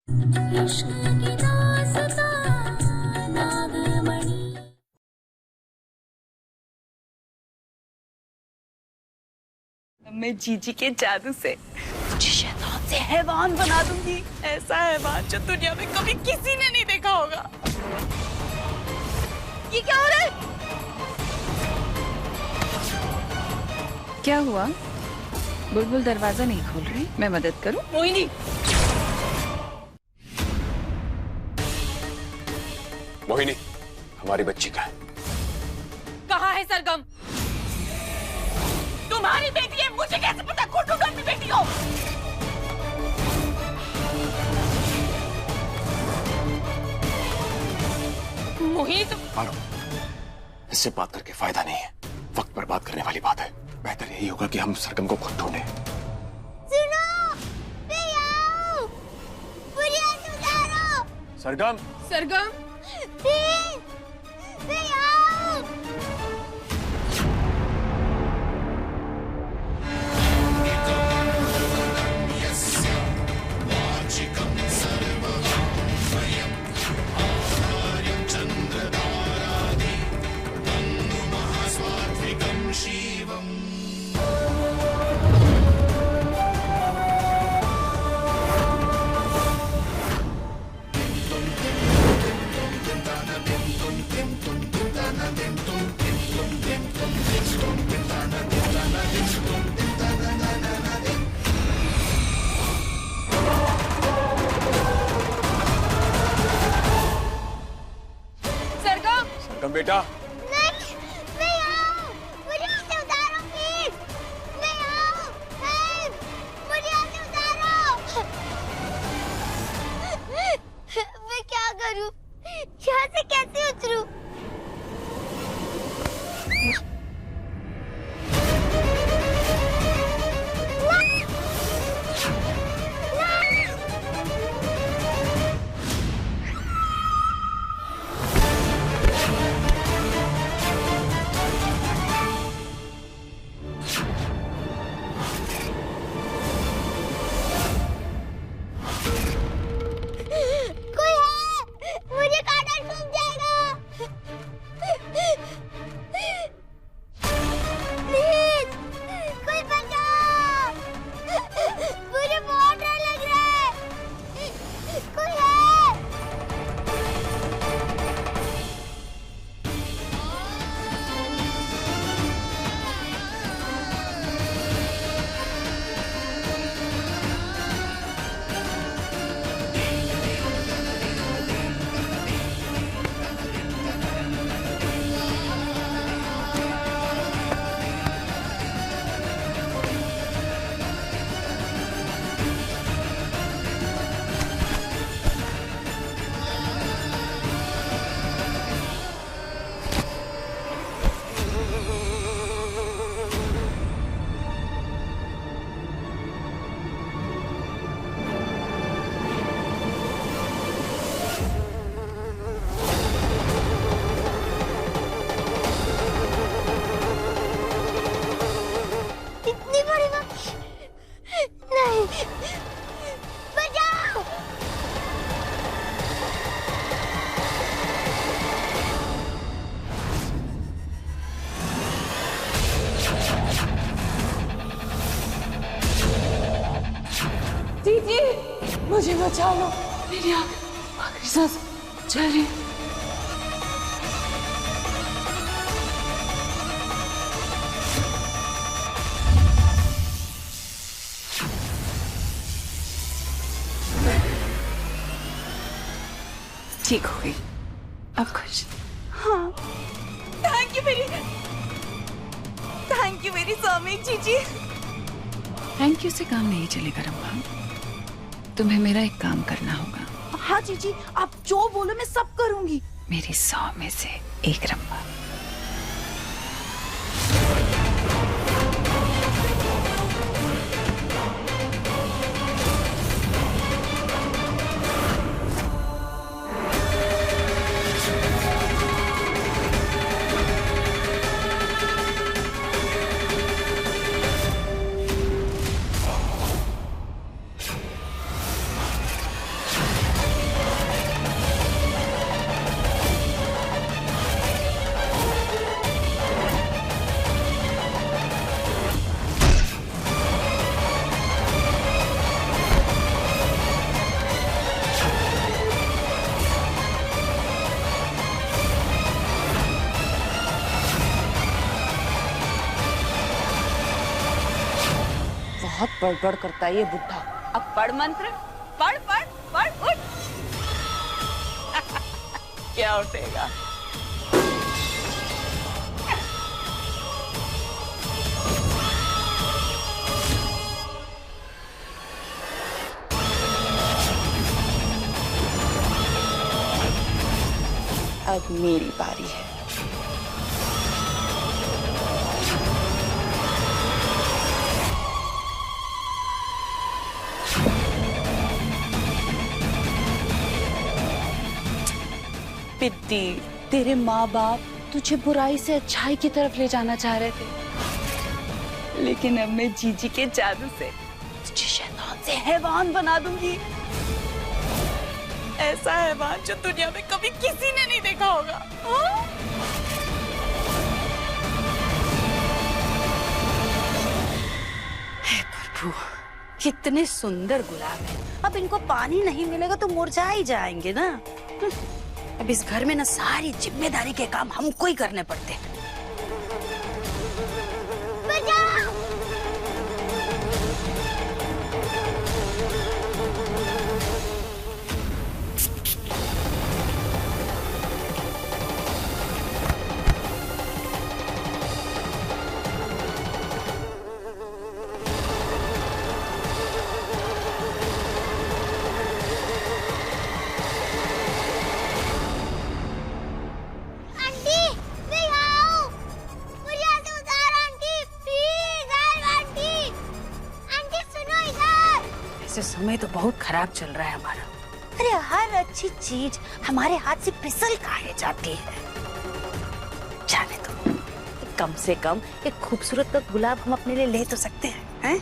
मैं जीजी के जादू से मुझे शैतान से हैवान बना दूंगी, ऐसा हैवान जो दुनिया में कभी किसी ने नहीं देखा होगा। ये क्या हो रहा है? क्या हुआ? बुलबुल दरवाजा नहीं खोल रही, मैं मदद करूं? मोहिनी, मोहिनी, हमारी बच्ची का है। कहाँ है सरगम? तुम्हारी बेटी है, मुझे कैसे पता गुड्डू का अपनी बेटी हो? मोहिनी तुम मारो, इससे बात करके फायदा नहीं है, वक्त बर्बाद करने वाली बात है। बेहतर यही होगा कि हम सरगम को खुद ढूंढें। सुनो, मैं आऊं, मुझे उतारो। सरगम, सरगम, प्लीज, मैं आऊं। सरगम बेटा, नहीं, मैं आऊं, मुझे उतारो प्लीज, मैं आऊं, हेल्प, मुझे उतारो। मैं क्या करूं? यहाँ से कैसे उतरूं? कोई है? मुझे काटा सूख जाएगा। प्लीज, कोई बचाओ। मुझे बहुत डर लग रहा है। कोई है? इतनी बड़ी मम्मी नहीं, बचाओ। जीजी, मुझे बचा लो, मेरी आखिरी सांस चल रही। ठीक हो गई, अब खुश? हाँ, थैंक यू मेरी सौम्य जीजी। थैंक यू से काम नहीं चलेगा रंभा, तुम्हें मेरा एक काम करना होगा। हाँ जीजी, आप जो बोलो मैं सब करूंगी। मेरी 100 में से एक रंभा। बहुत बड़बड़ करता है ये बुढ़ा। अब पढ़ मंत्र, पढ़ पढ़ पढ़, उठ। क्या उठेगा? अब मेरी बारी है। पिद्दी, तेरे माँ बाप तुझे बुराई से अच्छाई की तरफ ले जाना चाह रहे थे, लेकिन अब मैं जीजी के जादू से तुझे शैतान से हैवान बना दूंगी। ऐसा हैवान जो दुनिया में कभी किसी ने नहीं देखा होगा। हे प्रभु, कितने सुंदर गुलाब हैं। अब इनको पानी नहीं मिलेगा तो मुरझा ही जाएंगे ना। अब इस घर में ना सारी जिम्मेदारी के काम हमको ही करने पड़ते हैं। समय तो बहुत खराब चल रहा है हमारा। अरे हर अच्छी चीज हमारे हाथ से फिसल काहे जाती है। जाने दो, कम से कम एक खूबसूरत तो गुलाब हम अपने लिए ले तो सकते हैं, हैं?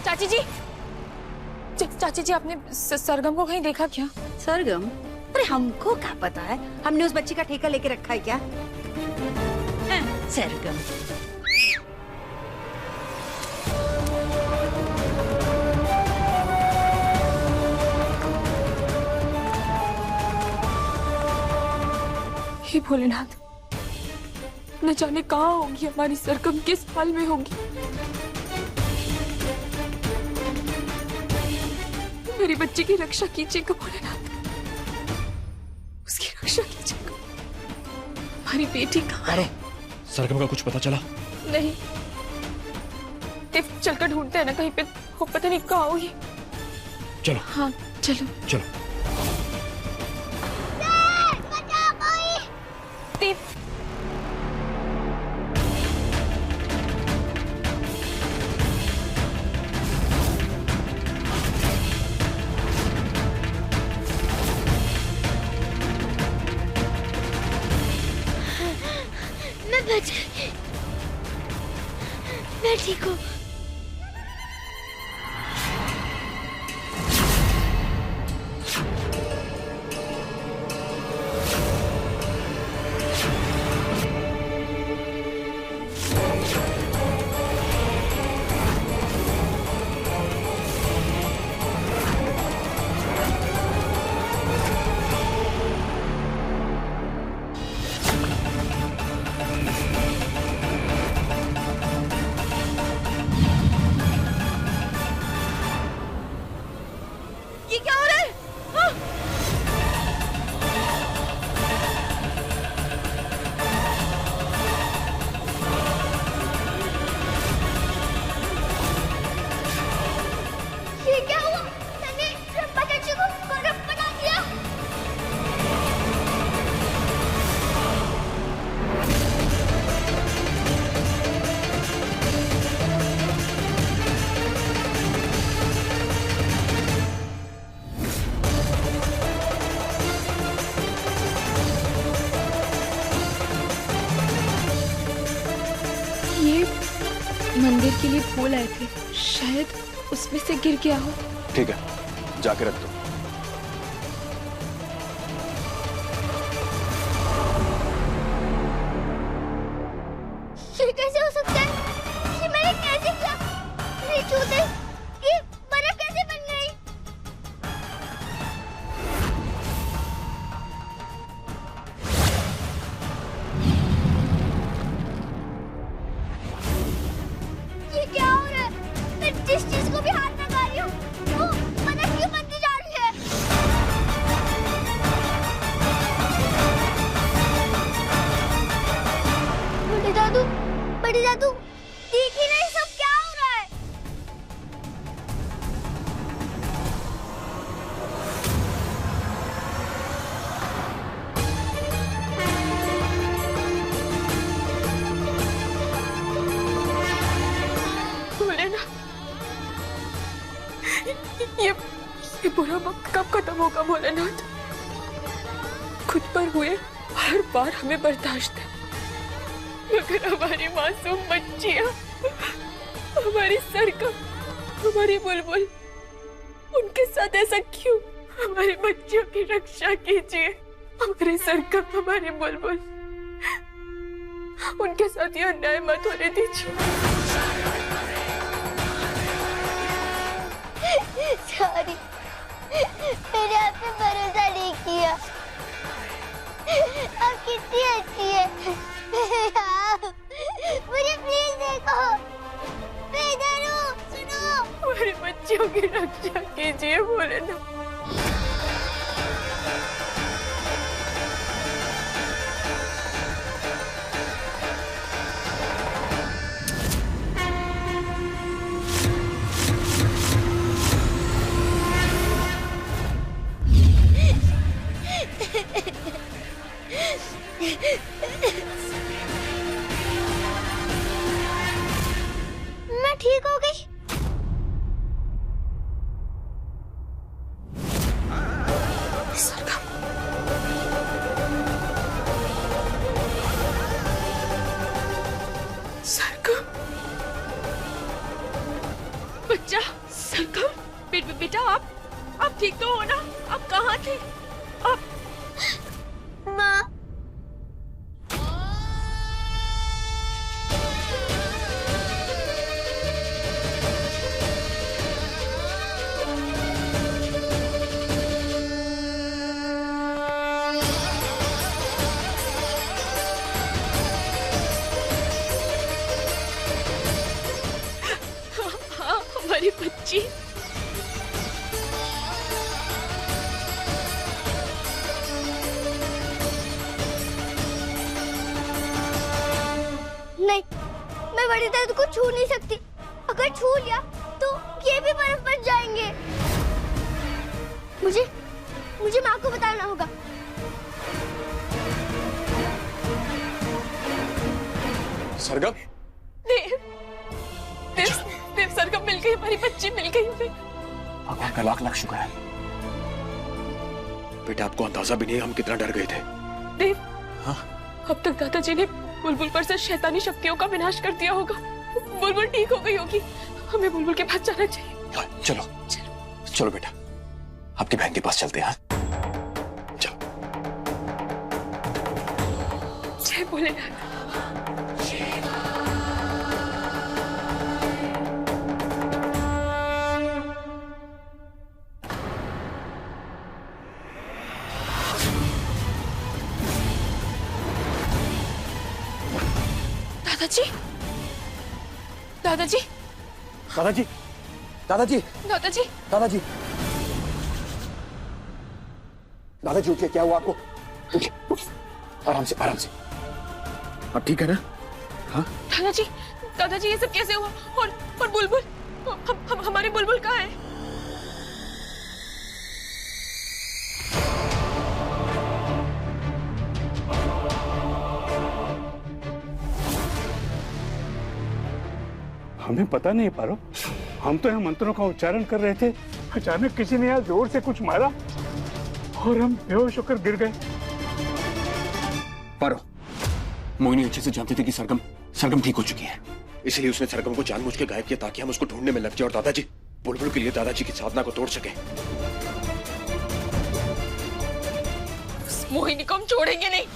चाची जी, चाची जी, आपने सरगम को कहीं देखा क्या? सरगम? अरे हमको क्या पता है, हमने उस बच्ची का ठेका लेके रखा है क्या? सरगम हे भोलेनाथ, न जाने कहाँ होगी हमारी सरगम, किस हाल में होगी। मेरी बच्ची की रक्षा कीजिएगा भोलेनाथ, उसकी रक्षा कीजिएगा। हमारी बेटी कहाँ? अरे सरगम का कुछ पता चला? नहीं, चलकर ढूंढते हैं ना कहीं पे, वो पता नहीं कहाँ होगी। चलो। हाँ चलो चलो। मैं ठीक हूँ। मंदिर के लिए फूल आए थे, शायद उसमें से गिर गया हो। ठीक है, जाके रख दो। ये कैसे हो सकता है? ये मैंने कैसे किया? ये छूते ये बर्फ कैसे बन गई? ये क्या हो रहा है? मैं जिस चीज को भी हाथ लगा रही हूँ, वो बर्फ क्यों बनती जा रही है? बड़ी दादू, देखिए ना, ये सब क्या हो रहा है? भोलेनाथ, ये बुरा वक्त कब खत्म होगा भोलेनाथ? खुद पर हुए हर बार हमें बर्दाश्त है, मगर हमारी मासूम बच्चियां, हमारी सरगम, हमारी बुलबुल, उनके साथ ऐसा क्यों? हमारी बच्चियों की रक्षा कीजिए। हमारी सरगम, हमारी बुलबुल, उनके साथ ये अन्याय मत होने दीजिए। सॉरी, मैंने आप पे भरोसा नहीं किया। आप कितनी अच्छी है। मुझे प्लीज देखो, मैं इधर हूँ, सुनो। हमारे बच्चों की रक्षा कीजिए भोलेनाथ। मैं ठीक हो गई। सरगम, सरगम, बच्चा, सरगम, बेटा, आप ठीक तो हो ना? आप कहाँ थे? आप माँ, हाँ, हमारी बच्ची। नहीं, मैं बड़ी दादू को छू नहीं सकती। अगर छू लिया तो ये भी बर्फ बन जाएंगे। मुझे माँ को बताना होगा। सरगम, देव, सरगम मिल गई, हमारी बच्ची मिल गई हमें। भगवान का लाख लाख शुक्र है। बेटा, आपको अंदाजा भी नहीं हम कितना डर गए थे। देव, हाँ? अब तक दादाजी ने बुलबुल पर से शैतानी शक्तियों का विनाश कर दिया होगा। बुलबुल ठीक हो गई होगी। हमें बुलबुल के पास जाना चाहिए। चलो बेटा, आपकी बहन के पास चलते हैं। चलो। जय भोलेनाथ। दादाजी, दादाजी, दादाजी, दादाजी, दादाजी, दादाजी, दादाजी उठिए। क्या हुआ आपको? उठिए, आराम से, आराम से। आप ठीक है ना? हाँ? दादाजी, दादाजी, ये सब कैसे हुआ? और बुलबुल, हमारी बुलबुल कहाँ है? हमें पता नहीं पारो, हम तो यहाँ मंत्रों का उच्चारण कर रहे थे, अचानक किसी ने यहाँ जोर से कुछ मारा और हम बेहोश होकर गिर गए। पारो, मोहिनी अच्छे से जानती थी कि सरगम ठीक हो चुकी है। इसलिए उसने सरगम को जानबूझ के गायब किया ताकि हम उसको ढूंढने में लग जाए और दादाजी बुलबुल के लिए दादाजी की साधना को तोड़ सके। मोहिनी को हम छोड़ेंगे नहीं।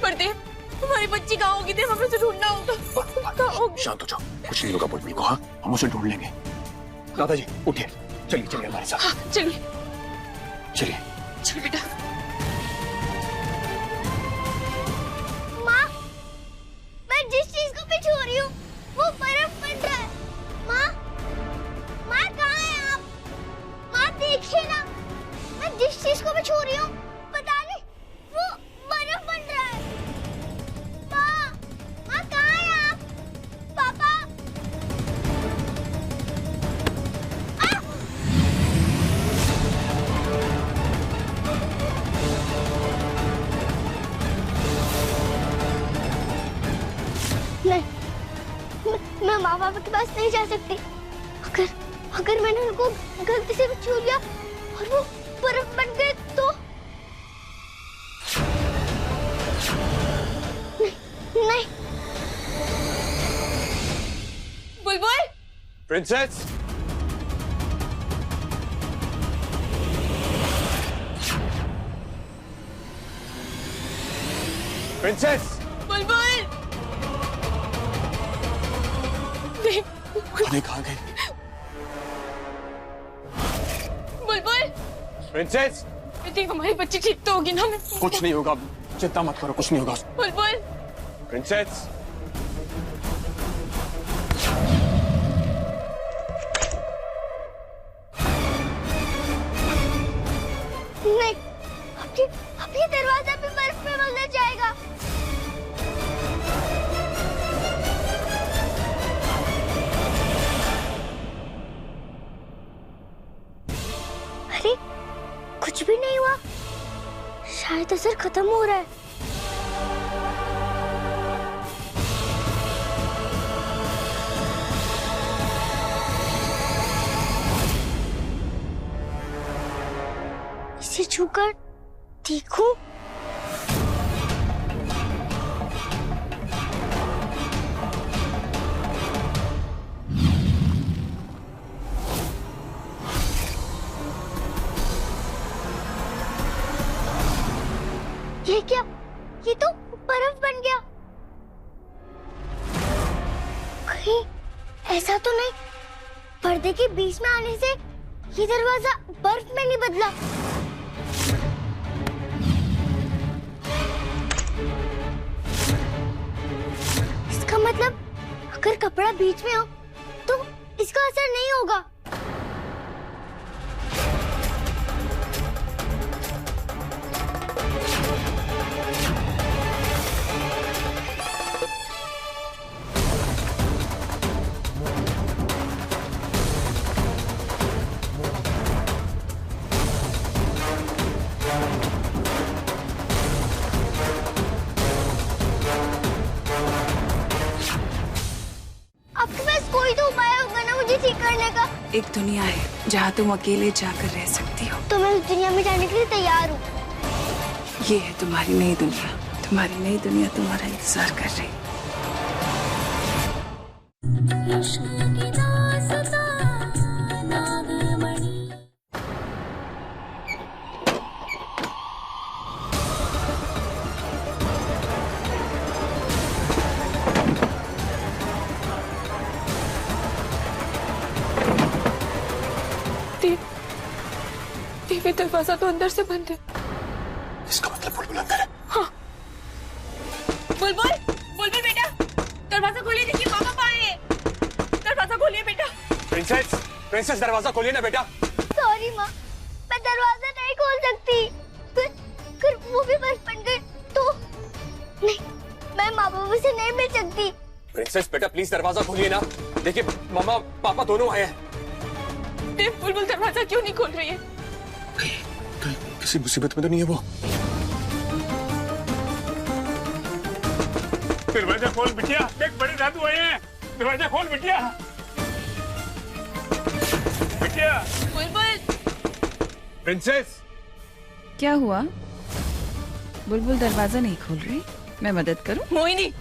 पर देव, हमारी बच्ची कहाँ होगी? देव, हमें उसे ढूंढना होगा। शांत हो जाओ, कुछ नहीं होगा बुलबुल को। हाँ, हम उसे ढूंढ लेंगे। दादाजी उठिए, चलिए चलिए हमारे साथ। हाँ, चलिए चलिए चल बेटा। माँ, मैं जिस चीज को भी छू रही हूँ वो बर्फ बन रहा है। माँ, माँ कहाँ है आप? माँ देखिए ना, मैं जिस चीज को भी छू रही हूँ पता नहीं वो बर्फ बन रहा है। माँ, माँ कहाँ है आप? पापा। नहीं, मैं माँ बाप के पास नहीं जा सकती। अगर मैंने उनको गलती से भी छू लिया और वो बर्फ बन गए तो नहीं। बुलबुल, प्रिंसेस, प्रिंसेस, बुलबुल। देव, अरे कहाँ गए? बुलबुल। प्रिंसेस, देव, हमारी बच्ची ठीक तो होगी ना? कुछ नहीं होगा, चिंता मत करो, कुछ नहीं होगा। बुलबुल। प्रिंसेस, नहीं, अब ये दरवाजा भी बर्फ में बदल जाएगा। अरे, कुछ भी नहीं हुआ। शायद असर खत्म हो रहा है। इसे छूकर देखूं। ये क्या? ये तो बर्फ बन गया। कहीं ऐसा तो नहीं पर्दे के बीच में आने से ये दरवाजा बर्फ में नहीं बदला? इसका मतलब अगर कपड़ा बीच में हो तो इसका असर नहीं होगा। आपके पास कोई तो उपाय होगा ना मुझे ठीक करने का? एक दुनिया है जहाँ तुम अकेले जाकर रह सकती हो। तो मैं उस दुनिया में जाने के लिए तैयार हूँ। ये है तुम्हारी नई दुनिया। तुम्हारी नई दुनिया तुम्हारा इंतजार कर रही है। देव, दरवाजा तो अंदर से बंद है। इसका मतलब बुलबुल अंदर है। हाँ। बुलबुल, बुलबुल बेटा, दरवाजा खोलिए, देखिए मामा आए हैं। दरवाजा खोलिए बेटा। प्रिंसेस, प्रिंसेस दरवाजा खोलिए ना बेटा। सॉरी माँ, मैं दरवाजा नहीं खोल सकती। फिर वो भी बर्फ बन गए तो नहीं, मैं माँ बाबू से नहीं मिल सकती। प्रिंसेस बेटा प्लीज दरवाजा खोलिए ना। देखिए मामा पापा दोनों आए हैं। देव, बुलबुल दरवाजा क्यों नहीं खोल रही है? किसी मुसीबत में तो नहीं है वो? दरवाजा खोल बिटिया, देख बड़े दादू आए हैं। दरवाजा खोल बिटिया। बिटिया। बुलबुल। प्रिंसेस। क्या हुआ? बुलबुल दरवाजा नहीं खोल रही, मैं मदद करूं? मोहिनी,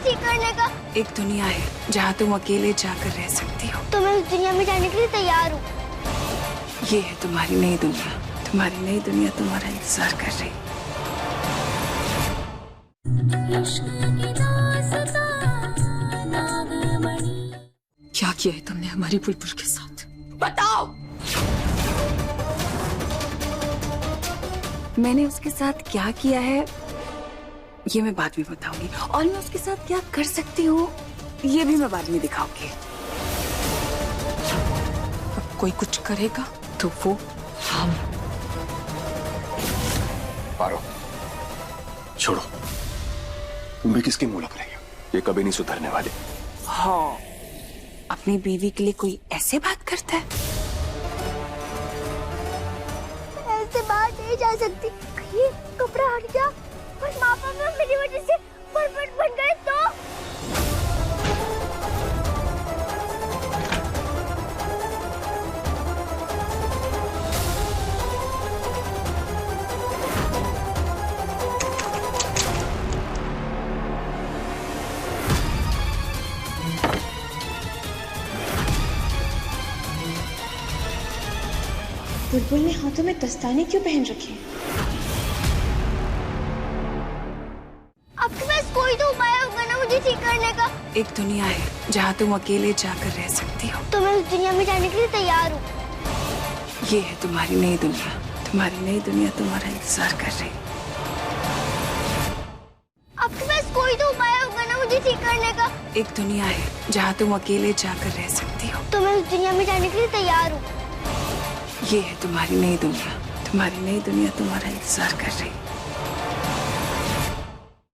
ठीक करने का। एक दुनिया है जहाँ तुम अकेले जाकर रह सकती हो। तो मैं उस दुनिया में जाने के लिए तैयार हूँ। ये है तुम्हारी नई दुनिया। तुम्हारी नई दुनिया तुम्हारा इंतजार कर रही। क्या किया है तुमने हमारी बुलबुल के साथ? बताओ। मैंने उसके साथ क्या किया है ये मैं बाद में बताऊंगी, और मैं उसके साथ क्या कर सकती हूँ ये भी मैं बाद में दिखाऊंगी। अब कोई कुछ करेगा तो वो हम। पारो, छोड़ो। तुम भी किसके मुंह लग रही हो? ये कभी नहीं सुधरने वाले। हाँ, अपनी बीवी के लिए कोई ऐसे बात करता है? ऐसे बाहर नहीं जा सकती। कहीं कपड़ा हट गया और पापा में मेरी वजह से परफेक्ट बन गए तो? बुलबुल ने हाथों में दस्ताने क्यों पहन रखे हैं? आपके पास कोई तो उपाय होगा ना मुझे ठीक करने का? एक दुनिया है जहाँ तुम अकेले जाकर रह सकती हो। तो मैं उस दुनिया में जाने के लिए तैयार हूँ। ये है तुम्हारी नई दुनिया। तुम्हारी नई दुनिया तुम्हारा इंतजार कर रही। आपके पास कोई तो उपाय होगा ना मुझे ठीक करने का? एक दुनिया है जहाँ तुम अकेले जाकर रह सकती हो। तो मैं उस दुनिया में जाने के लिए तैयार हूँ। ये है तुम्हारी नई दुनिया। तुम्हारी नई दुनिया तुम्हारा इंतजार कर रही।